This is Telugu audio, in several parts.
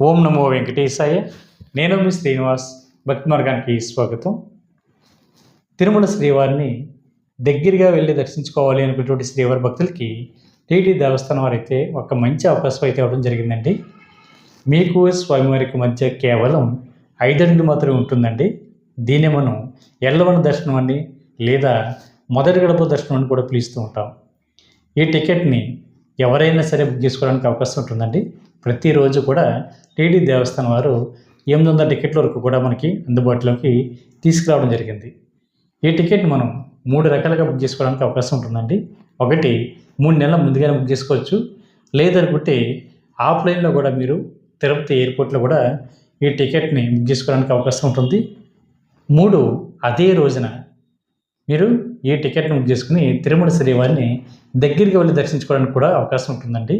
ఓం నమో వెంకటేశాయ. నేను మీ శ్రీనివాస్. భక్తి మార్గానికి స్వాగతం. తిరుమల శ్రీవారిని దగ్గరగా వెళ్ళి దర్శించుకోవాలి అనుకునేటువంటి శ్రీవారి భక్తులకి టీటీ దేవస్థానం వారైతే ఒక మంచి అవకాశం అయితే ఇవ్వడం జరిగిందండి. మీకు స్వామివారికి మధ్య కేవలం 5 అడుగులు మాత్రమే ఉంటుందండి. దీన్ని మనం ఎల్లవన దర్శనం అని లేదా మొదటి గడప దర్శనం అని కూడా పిలుస్తూ ఉంటాం. ఈ టికెట్ని ఎవరైనా సరే బుక్ చేసుకోవడానికి అవకాశం ఉంటుందండి. ప్రతిరోజు కూడా టీటీ దేవస్థానం వారు 800 టికెట్ల వరకు కూడా మనకి అందుబాటులోకి తీసుకురావడం జరిగింది. ఈ టికెట్ని మనం 3 రకాలుగా బుక్ చేసుకోవడానికి అవకాశం ఉంటుందండి. ఒకటి 3 నెలల ముందుగానే బుక్ చేసుకోవచ్చు. లేదనుకుంటే ఆఫ్లైన్లో కూడా మీరు తిరుపతి ఎయిర్పోర్ట్లో కూడా ఈ టికెట్ని బుక్ చేసుకోవడానికి అవకాశం ఉంటుంది. 3 అదే రోజున మీరు ఈ టికెట్ని బుక్ చేసుకుని తిరుమల శ్రీవారిని దగ్గరికి వెళ్ళి దర్శించుకోవడానికి కూడా అవకాశం ఉంటుందండి.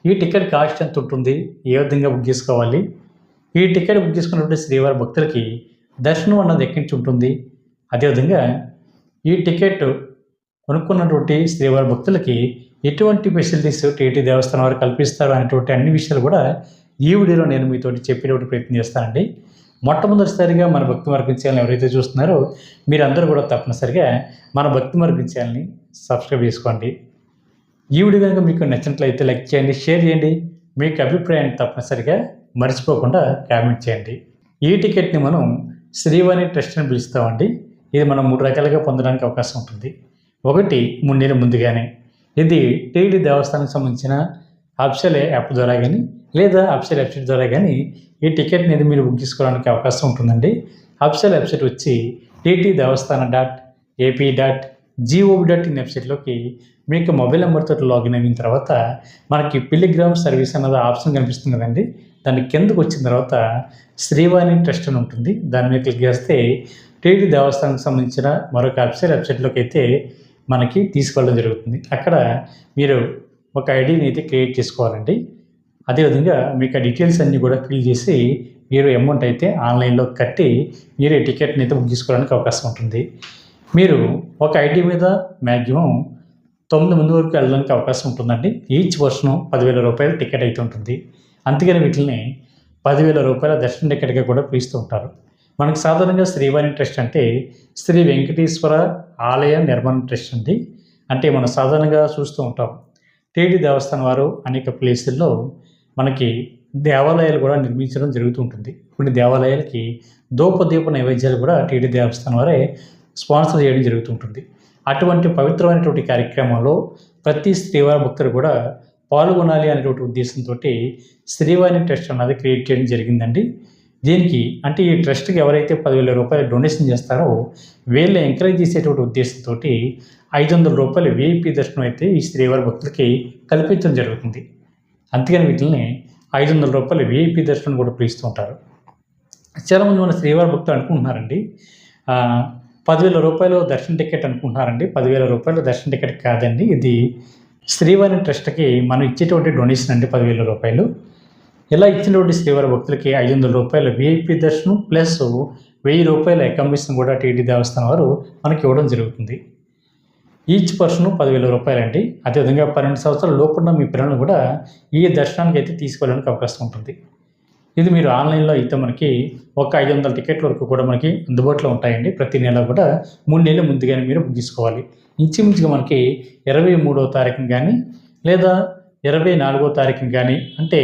ఈ టికెట్ కాస్ట్ ఎంత ఉంటుంది, ఏ విధంగా బుక్ చేసుకోవాలి, ఈ టికెట్ బుక్ చేసుకున్నటువంటి శ్రీవారి భక్తులకి దర్శనం అన్నది ఎక్కడి నుంచి ఉంటుంది, అదేవిధంగా ఈ టికెట్ కొనుక్కున్నటువంటి శ్రీవారి భక్తులకి ఎటువంటి ఫెసిలిటీస్ టీటీ దేవస్థానం వారు కల్పిస్తారు అనేటువంటి అన్ని విషయాలు కూడా ఈ వీడియోలో నేను మీతోటి చెప్పేటువంటి ప్రయత్నం చేస్తానండి. మొట్టమొదటిసారిగా మన భక్తి మార్గం ఛానల్ ఎవరైతే చూస్తున్నారో మీరందరూ కూడా తప్పనిసరిగా మన భక్తి మార్గం ఛానల్ని సబ్స్క్రైబ్ చేసుకోండి. ఈ వీడియో కనుక మీకు నచ్చినట్లయితే లైక్ చేయండి, షేర్ చేయండి. మీకు అభిప్రాయాన్ని తప్పనిసరిగా మర్చిపోకుండా కామెంట్ చేయండి. ఈ టికెట్ని మనం శ్రీవాణి ట్రస్ట్ అని పిలుస్తామండి. ఇది మనం 3 రకాలుగా పొందడానికి అవకాశం ఉంటుంది. ఒకటి 3 నెలల ముందుగానే. ఇది టీటీ దేవస్థానానికి సంబంధించిన అఫిషియల్ యాప్ ద్వారా కానీ లేదా అఫిషియల్ వెబ్సైట్ ద్వారా కానీ ఈ టికెట్ని అనేది మీరు బుక్ చేసుకోవడానికి అవకాశం ఉంటుందండి. అఫిషియల్ వెబ్సైట్ వచ్చి tt.ap.gov.in వెబ్సైట్లోకి మీకు మొబైల్ నెంబర్తో లాగిన్ అయిన తర్వాత మనకి పిలిగ్రామ్ సర్వీస్ అన్నది ఆప్షన్ కనిపిస్తుంది కదండి. దాని కిందకు వచ్చిన తర్వాత శ్రీవాణి ట్రస్ట్ అని ఉంటుంది. దాని మీద క్లిక్ చేస్తే టీటీ దేవస్థానానికి సంబంధించిన మరొక అఫిషియల్ వెబ్సైట్లోకి అయితే మనకి తీసుకెళ్ళడం జరుగుతుంది. అక్కడ మీరు ఒక ఐడిని అయితే క్రియేట్ చేసుకోవాలండి. అదేవిధంగా మీకు ఆ డీటెయిల్స్ అన్నీ కూడా ఫిల్ చేసి మీరు అమౌంట్ అయితే ఆన్లైన్లో కట్టి మీరు ఈ టికెట్ని అయితే బుక్ చేసుకోవడానికి అవకాశం ఉంటుంది. మీరు ఒక ఐడి మీద మ్యాక్సిమం 9 మంది వరకు వెళ్ళడానికి అవకాశం ఉంటుందండి. ఈచ్ పర్సన్ 10,000 రూపాయల టికెట్ అయితే ఉంటుంది. అందుకని వీటిని 10,000 రూపాయల దర్శన టికెట్గా కూడా పిలుస్తూ ఉంటారు. మనకు సాధారణంగా శ్రీవాణి ట్రస్ట్ అంటే శ్రీ వెంకటేశ్వర ఆలయ నిర్మాణ ట్రస్ట్ అండి. అంటే మనం సాధారణంగా చూస్తూ ఉంటాం టీటీ దేవస్థానం వారు అనేక ప్లేసుల్లో మనకి దేవాలయాలు కూడా నిర్మించడం జరుగుతూ ఉంటుంది. కొన్ని దేవాలయాలకి దీప నైవేద్యాలు కూడా టీటీ దేవస్థానం వారే స్పాన్సర్ చేయడం జరుగుతూ ఉంటుంది. అటువంటి పవిత్రమైనటువంటి కార్యక్రమంలో ప్రతి శ్రీవారి భక్తులు కూడా పాల్గొనాలి అనేటువంటి ఉద్దేశంతో శ్రీవాణి ట్రస్ట్ అన్నది క్రియేట్ చేయడం జరిగిందండి. దీనికి అంటే ఈ ట్రస్ట్కి ఎవరైతే 10,000 రూపాయలు డొనేషన్ చేస్తారో వీళ్ళు ఎంకరేజ్ చేసేటువంటి ఉద్దేశంతో 500 రూపాయల విఐపి దర్శనం అయితే ఈ శ్రీవారి భక్తులకి కల్పించడం జరుగుతుంది. అందుకని వీటిని 500 రూపాయల విఐపి దర్శనం కూడా పిలుస్తూ ఉంటారు. చాలామంది మన శ్రీవారి భక్తులు అనుకుంటున్నారండి 10,000 రూపాయలు దర్శన టికెట్ అనుకుంటున్నారండి. 10,000 రూపాయల దర్శన టికెట్ కాదండి. ఇది శ్రీవారి ట్రస్ట్కి మనం ఇచ్చేటువంటి డొనేషన్ అండి 10,000 రూపాయలు. ఇలా ఇచ్చినటువంటి శ్రీవారి భక్తులకి 500 రూపాయల విఐపి దర్శనం ప్లస్ 1000 రూపాయల అకామిడేషన్ కూడా టీటీ దేవస్థానం వారు మనకి ఇవ్వడం జరుగుతుంది. ఈచ్ పర్సన్ 10,000 రూపాయలండి. అదేవిధంగా 12 సంవత్సరాల లోపున్న మీ పిల్లలను కూడా ఈ దర్శనానికి అయితే తీసుకెళ్ళడానికి అవకాశం ఉంటుంది. ఇది మీరు ఆన్లైన్లో అయితే మనకి ఒక 500 టికెట్ల వరకు కూడా మనకి అందుబాటులో ఉంటాయండి. ప్రతి నెల కూడా 3 నెలల ముందుగానే మీరు బుక్ చేసుకోవాలి. ఇంచుమించుగా మనకి 23వ తారీఖున కానీ లేదా 24వ తారీఖున కానీ అంటే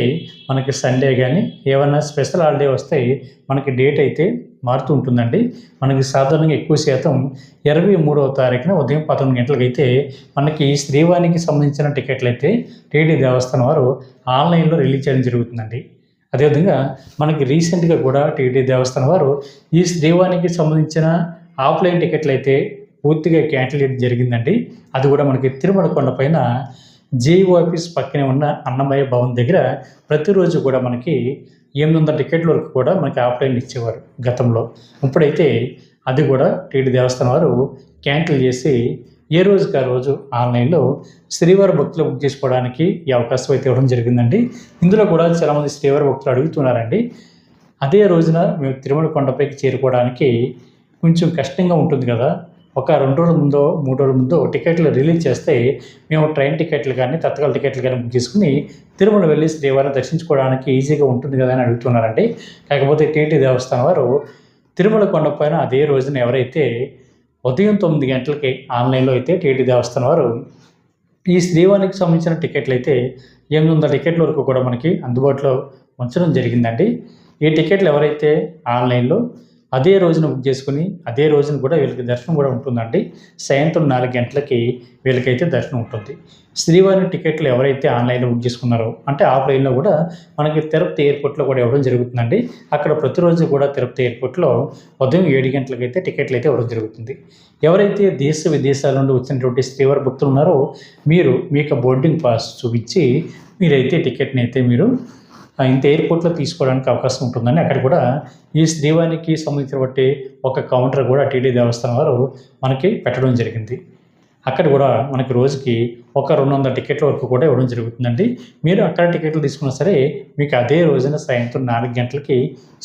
మనకి సండే కానీ ఏమైనా స్పెషల్ హాలిడే వస్తే మనకి డేట్ అయితే మారుతూ ఉంటుందండి. మనకి సాధారణంగా ఎక్కువ శాతం 23వ తారీఖున ఉదయం 11 గంటలకైతే మనకి శ్రీవాణికి సంబంధించిన టికెట్లు అయితే టీటీ దేవస్థానం వారు ఆన్లైన్లో రిలీజ్ చేయడం జరుగుతుందండి. అదేవిధంగా మనకి రీసెంట్గా కూడా టీటీ దేవస్థానం వారు ఈ శ్రీవాణికి సంబంధించిన ఆఫ్లైన్ టికెట్లు అయితే పూర్తిగా క్యాన్సిల్ చేయడం జరిగిందండి. అది కూడా మనకి తిరుమల కొండపైన జేఈఓ ఆఫీస్ పక్కనే ఉన్న అన్నమయ్య భవన్ దగ్గర ప్రతిరోజు కూడా మనకి 800 టికెట్ల వరకు కూడా మనకి ఆఫ్లైన్ ఇచ్చేవారు గతంలో. ఇప్పుడైతే అది కూడా టీటీ దేవస్థానం వారు క్యాన్సిల్ చేసి ఏ రోజుకి ఆ రోజు ఆన్లైన్లో శ్రీవారి భక్తులు బుక్ చేసుకోవడానికి ఈ అవకాశం అయితే ఇవ్వడం జరిగిందండి. ఇందులో కూడా చాలామంది శ్రీవారి భక్తులు అడుగుతున్నారండి, అదే రోజున మేము తిరుమల కొండపైకి చేరుకోవడానికి కొంచెం కష్టంగా ఉంటుంది కదా, ఒక 2 రోజుల ముందో, 3 రోజుల ముందో టికెట్లు రిలీజ్ చేస్తే మేము ట్రైన్ టికెట్లు కానీ, తత్కాల్ టికెట్లు కానీ బుక్ చేసుకుని తిరుమల వెళ్ళి శ్రీవారిని దర్శించుకోవడానికి ఈజీగా ఉంటుంది కదా అని అడుగుతున్నారండి. కాకపోతే టీటీ దేవస్థానం వారు తిరుమల కొండపైన అదే రోజున ఎవరైతే ఉదయం 9 గంటలకి ఆన్లైన్లో అయితే టీటీ దేవస్థానం వారు ఈ శ్రీవారికి సంబంధించిన టికెట్లు అయితే 800 టికెట్ల వరకు కూడా మనకి అందుబాటులో ఉంచడం జరిగిందండి. ఈ టికెట్లు ఎవరైతే ఆన్లైన్లో అదే రోజున బుక్ చేసుకుని అదే రోజున కూడా వీళ్ళకి దర్శనం కూడా ఉంటుందండి. సాయంత్రం 4 గంటలకి వీళ్ళకైతే దర్శనం ఉంటుంది. శ్రీవారి టికెట్లు ఎవరైతే ఆన్లైన్లో బుక్ చేసుకున్నారో అంటే ఆఫ్లైన్లో కూడా మనకి తిరుపతి ఎయిర్పోర్ట్లో కూడా ఇవ్వడం జరుగుతుందండి. అక్కడ ప్రతిరోజు కూడా తిరుపతి ఎయిర్పోర్ట్లో ఉదయం 7 గంటలకైతే టికెట్లు అయితే ఇవ్వడం జరుగుతుంది. ఎవరైతే దేశ విదేశాల నుండి వచ్చినటువంటి శ్రీవారి భక్తులు ఉన్నారో మీరు మీ యొక్క బోర్డింగ్ పాస్ చూపించి మీరైతే టికెట్ని అయితే మీరు ఇంత ఎయిర్పోర్ట్లో తీసుకోవడానికి అవకాశం ఉంటుందని అక్కడ కూడా ఈ శ్రీవారికి సంబంధించినటువంటి ఒక కౌంటర్ కూడా టీటీ దేవస్థానం వారు మనకి పెట్టడం జరిగింది. అక్కడ కూడా మనకి రోజుకి ఒక 200 టికెట్ల వరకు కూడా ఇవ్వడం జరుగుతుందండి. మీరు అక్కడ టికెట్లు తీసుకున్నా సరే మీకు అదే రోజున సాయంత్రం 4 గంటలకి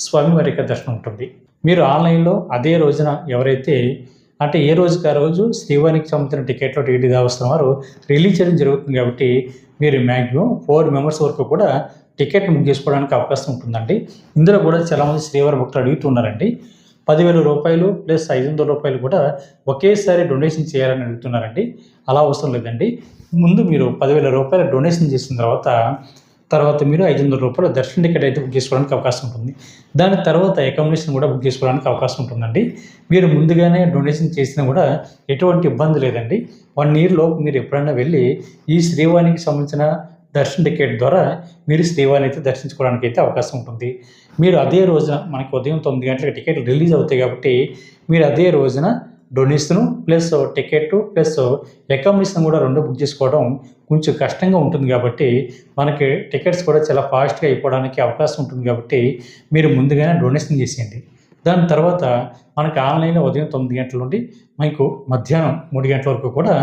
స్వామివారి యొక్క దర్శనం ఉంటుంది. మీరు ఆన్లైన్లో అదే రోజున ఎవరైతే అంటే ఏ రోజుకి ఆ రోజు శ్రీవారికి సంబంధించిన టికెట్లో టీటీ దేవస్థానం వారు రిలీజ్ చేయడం జరుగుతుంది కాబట్టి మీరు మ్యాక్సిమం 4 మెంబర్స్ వరకు కూడా టికెట్ బుక్ చేసుకోవడానికి అవకాశం ఉంటుందండి. ఇందులో కూడా చాలామంది శ్రీవారి భక్తులు అడుగుతున్నారండి. 10,000 ప్లస్ 500 రూపాయలు కూడా ఒకేసారి డొనేషన్ చేయాలని అడుగుతున్నారండి. అలా అవసరం లేదండి. ముందు మీరు 10,000 డొనేషన్ చేసిన తర్వాత మీరు 500 రూపాయలు దర్శన టికెట్ అయితే బుక్ చేసుకోవడానికి అవకాశం ఉంటుంది. దాని తర్వాత అకామిడేషన్ కూడా బుక్ చేసుకోవడానికి అవకాశం ఉంటుందండి. మీరు ముందుగానే డొనేషన్ చేసినా కూడా ఎటువంటి ఇబ్బంది లేదండి. 1 ఇయర్ లోపు మీరు ఎప్పుడైనా వెళ్ళి ఈ శ్రీవారికి సంబంధించిన దర్శన టికెట్ ద్వారా మీరు శ్రీవారిని అయితే దర్శించుకోవడానికి అయితే అవకాశం ఉంటుంది. మీరు అదే రోజున మనకి ఉదయం 9 గంటలకు టికెట్లు రిలీజ్ అవుతాయి కాబట్టి మీరు అదే రోజున donation plus ticket plus accommodation కూడా 2 బుక్ చేసుకోవడం కొంచెం కష్టంగా ఉంటుంది కాబట్టి మనకి టికెట్స్ కూడా చాలా ఫాస్ట్గా అయిపోవడానికి అవకాశం ఉంటుంది కాబట్టి మీరు ముందుగానే డొనేషన్ చేసేయండి. దాని తర్వాత మనకి ఆన్లైన్లో ఉదయం 9 గంటల నుండి మీకు మధ్యాహ్నం 3 గంటల వరకు కూడా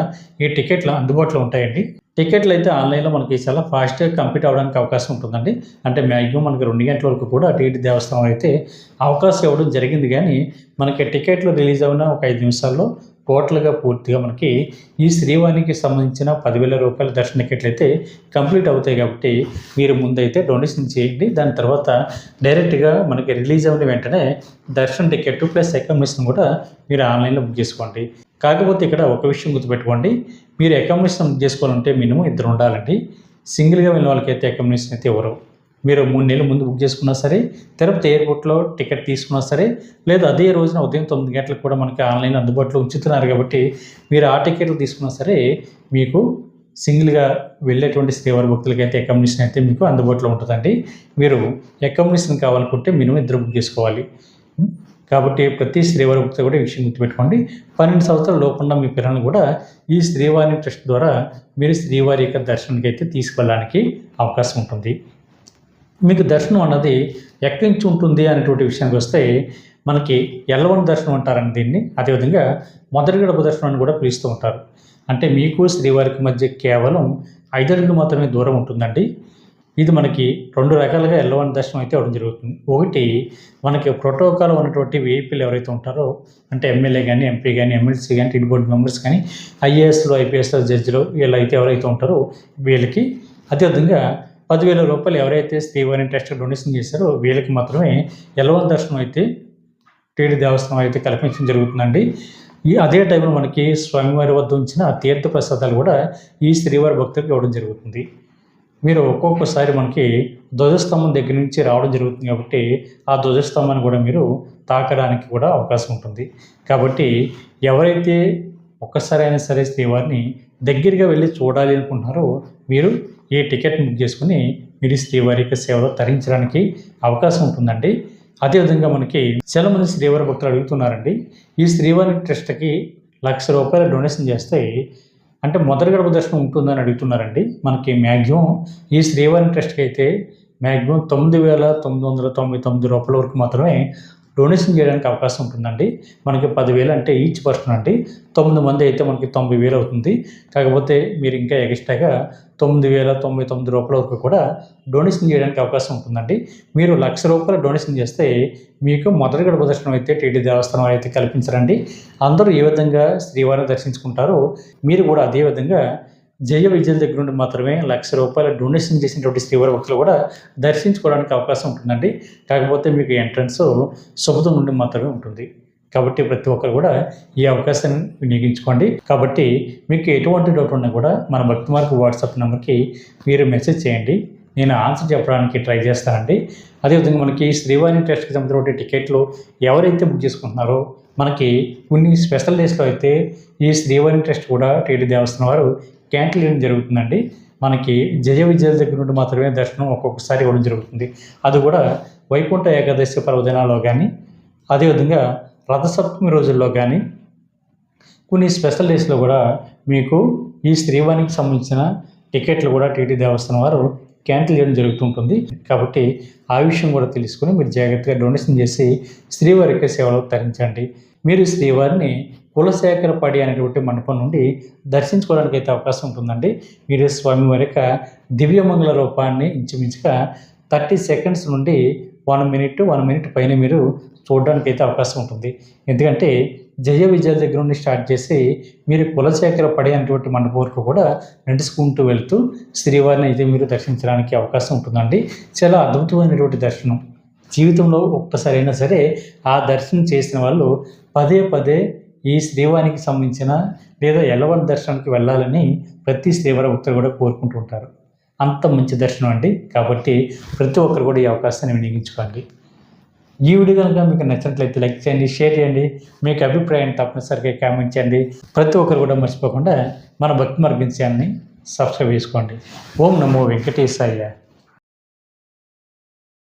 ఈ టికెట్లు అందుబాటులో ఉంటాయండి. టికెట్లు అయితే ఆన్లైన్లో మనకి చాలా ఫాస్ట్గా కంప్లీట్ అవ్వడానికి అవకాశం ఉంటుందండి. అంటే మ్యాక్సిమం మనకి 2 గంటల వరకు కూడా టీటీ దేవస్థానం అయితే అవకాశం ఇవ్వడం జరిగింది. కానీ మనకి టికెట్లు రిలీజ్ అయిన ఒక 5 నిమిషాల్లో టోటల్గా పూర్తిగా మనకి ఈ శ్రీవారికి సంబంధించిన 10,000 దర్శన టికెట్లు అయితే కంప్లీట్ అవుతాయి కాబట్టి మీరు ముందైతే డొనేషన్ చేయండి. దాని తర్వాత డైరెక్ట్గా మనకి రిలీజ్ అయిన వెంటనే దర్శన టికెట్ ప్లస్ అకామిడేషన్ కూడా మీరు ఆన్లైన్లో బుక్ చేసుకోండి. కాకపోతే ఇక్కడ ఒక విషయం గుర్తుపెట్టుకోండి, మీరు అకామిడేషన్ బుక్ చేసుకోవాలంటే మినిమం 2 ఉండాలండి. సింగిల్గా వెళ్ళిన వాళ్ళకైతే అకామిడేషన్ అయితే ఎవరు మీరు 3 నెలల ముందు బుక్ చేసుకున్నా సరే, తిరుపతి ఎయిర్పోర్ట్లో టికెట్ తీసుకున్నా సరే, లేదా అదే రోజున ఉదయం 9 గంటలకు కూడా మనకి ఆన్లైన్ అందుబాటులో ఉంచుతున్నారు కాబట్టి మీరు ఆ టికెట్లు తీసుకున్నా సరే మీకు సింగిల్గా వెళ్ళేటువంటి శ్రీవారి భక్తులకైతే అకామిడేషన్ అయితే మీకు అందుబాటులో ఉంటుందండి. మీరు అకామిడేషన్ కావాలనుకుంటే మినిమం 2 బుక్ చేసుకోవాలి. కాబట్టి ప్రతి శ్రీవారి భక్తులు కూడా ఈ విషయం గుర్తుపెట్టుకోండి. 12 సంవత్సరాల లోపున్న మీ పిల్లలను కూడా ఈ శ్రీవారి ట్రస్ట్ ద్వారా మీరు శ్రీవారి యొక్క దర్శనానికి అయితే తీసుకెళ్ళడానికి అవకాశం ఉంటుంది. మీకు దర్శనం అన్నది ఎక్కడి నుంచి ఉంటుంది అనేటువంటి విషయానికి వస్తే మనకి ఎల్లవన దర్శనం అంటారండి దీన్ని. అదేవిధంగా మొదటి గడప దర్శనం అని కూడా పిలుస్తూ ఉంటారు. అంటే మీకు శ్రీవారికి మధ్య కేవలం 5 అడుగులు మాత్రమే దూరం ఉంటుందండి. ఇది మనకి 2 రకాలుగా ఎల్లవన దర్శనం అయితే అవ్వడం జరుగుతుంది. ఒకటి మనకి ప్రోటోకాల్ ఉన్నటువంటి వీఐపీలు ఎవరైతే ఉంటారో అంటే ఎమ్మెల్యే కానీ, ఎంపీ కానీ, ఎమ్మెల్సీ కానీ, టీడీ బోర్డు మెంబర్స్ కానీ, ఐఏఎస్లు, ఐపీఎస్లు, జడ్జిలు వీళ్ళైతే ఎవరైతే ఉంటారో వీళ్ళకి, అదేవిధంగా 10,000 ఎవరైతే శ్రీవారి ట్రస్ట్ డొనేషన్ చేశారో వీళ్ళకి మాత్రమే ఎల్లవన దర్శనం అయితే టీటీ దేవస్థానం అయితే కల్పించడం జరుగుతుందండి. అదే టైంలో మనకి స్వామివారి వద్ద ఉంచిన తీర్థ ప్రసాదాలు కూడా ఈ శ్రీవారి భక్తులకు ఇవ్వడం జరుగుతుంది. మీరు ఒక్కొక్కసారి మనకి ధ్వజస్తంభం దగ్గర నుంచి రావడం జరుగుతుంది కాబట్టి ఆ ధ్వజస్తంభాన్ని కూడా మీరు తాకడానికి కూడా అవకాశం ఉంటుంది. కాబట్టి ఎవరైతే ఒక్కసారి అయినా సరే శ్రీవారిని దగ్గరగా వెళ్ళి చూడాలి అనుకుంటున్నారో మీరు ఈ టికెట్ బుక్ చేసుకుని మీరు శ్రీవారి యొక్క సేవలో తరించడానికి అవకాశం ఉంటుందండి. అదేవిధంగా మనకి చాలామంది శ్రీవారి భక్తులు అడుగుతున్నారండి, ఈ శ్రీవారి ట్రస్ట్కి ₹1,00,000 డొనేషన్ చేస్తే అంటే మొదటి గడప దర్శనం ఉంటుందని అడుగుతున్నారండి. మనకి మ్యాక్సిమం ఈ శ్రీవారి ట్రస్ట్కి అయితే మ్యాక్సిమం ₹9,999 వరకు మాత్రమే డొనేషన్ చేయడానికి అవకాశం ఉంటుందండి. మనకి 10,000 అంటే ఈచ్ పర్సన్ అండి. 9 మంది అయితే మనకి 90,000 అవుతుంది. కాకపోతే మీరు ఇంకా ఎక్స్ట్రాగా 9,099 రూపాయల వరకు కూడా డొనేషన్ చేయడానికి అవకాశం ఉంటుందండి. మీరు ₹1,00,000 డొనేషన్ చేస్తే మీకు మొదటి గడప దర్శనం అయితే టీటీ దేవస్థానం అయితే కల్పించరండి. అందరూ ఏ విధంగా శ్రీవారిని దర్శించుకుంటారో మీరు కూడా అదే విధంగా జయ విజయల దగ్గర నుండి మాత్రమే ₹1,00,000 డొనేషన్ చేసినటువంటి శ్రీవారి భక్తులు కూడా దర్శించుకోవడానికి అవకాశం ఉంటుందండి. కాకపోతే మీకు ఎంట్రన్స్ శుభదం నుండి మాత్రమే ఉంటుంది. కాబట్టి ప్రతి ఒక్కరు కూడా ఈ అవకాశాన్ని వినియోగించుకోండి. కాబట్టి మీకు ఎటువంటి డౌట్ ఉన్నా కూడా మన భక్తి మార్గ వాట్సాప్ నెంబర్కి మీరు మెసేజ్ చేయండి. నేను ఆన్సర్ చెప్పడానికి ట్రై చేస్తానండి. అదేవిధంగా మనకి శ్రీవారి ట్రస్ట్కి సంబంధించిన టికెట్లు ఎవరైతే బుక్ చేసుకుంటున్నారో మనకి కొన్ని స్పెషల్ డేస్లో అయితే ఈ శ్రీవారి ట్రస్ట్ కూడా టీటీ దేవస్థానం వారు క్యాన్సిల్ చేయడం జరుగుతుందండి. మనకి జయ విజయాల దగ్గర నుండి మాత్రమే దర్శనం ఒక్కొక్కసారి ఇవ్వడం జరుగుతుంది. అది కూడా వైకుంఠ ఏకాదశి పర్వదినాల్లో కానీ అదేవిధంగా రథసప్తమి రోజుల్లో కానీ కొన్ని స్పెషల్ డేస్లో కూడా మీకు ఈ శ్రీవారికి సంబంధించిన టికెట్లు కూడా టీటీ దేవస్థానం వారు క్యాన్సిల్ చేయడం జరుగుతుంటుంది. కాబట్టి ఆ విషయం కూడా తెలుసుకుని మీరు జాగ్రత్తగా డొనేషన్ చేసి శ్రీవారికి సేవలు తరించండి. మీరు శ్రీవారిని కులశేఖరపాడి అనేటువంటి మండపం నుండి దర్శించుకోవడానికి అయితే అవకాశం ఉంటుందండి. మీరు స్వామివారి యొక్క దివ్యమంగళ రూపాన్ని ఇంచుమించుగా 30 సెకండ్స్ నుండి 1 మినిట్ పైన మీరు చూడడానికి అయితే అవకాశం ఉంటుంది. ఎందుకంటే జయ విజయాల దగ్గర నుండి స్టార్ట్ చేసి మీరు కులశేఖరపాడి అనేటువంటి మండపం వరకు కూడా నడుచుకుంటూ వెళ్తూ శ్రీవారిని అయితే మీరు దర్శించడానికి అవకాశం ఉంటుందండి. చాలా అద్భుతమైనటువంటి దర్శనం. జీవితంలో ఒక్కసారైనా సరే ఆ దర్శనం చేసిన వాళ్ళు పదే పదే ఈ శ్రీవారికి సంబంధించిన లేదా ఎల్లవన్న దర్శనానికి వెళ్ళాలని ప్రతి శ్రీవారి భక్తులు కూడా కోరుకుంటూ ఉంటారు. అంత మంచి దర్శనం అండి. కాబట్టి ప్రతి ఒక్కరు కూడా ఈ అవకాశాన్ని వినియోగించుకోండి. ఈ వీడియో కనుక మీకు నచ్చినట్లయితే లైక్ చేయండి, షేర్ చేయండి. మీకు అభిప్రాయాన్ని తప్పనిసరిగా కామెంట్ చేయండి. ప్రతి ఒక్కరు కూడా మర్చిపోకుండా మన భక్తి మార్గం ఛానల్ని సబ్స్క్రైబ్ చేసుకోండి. ఓం నమో వెంకటేశాయ.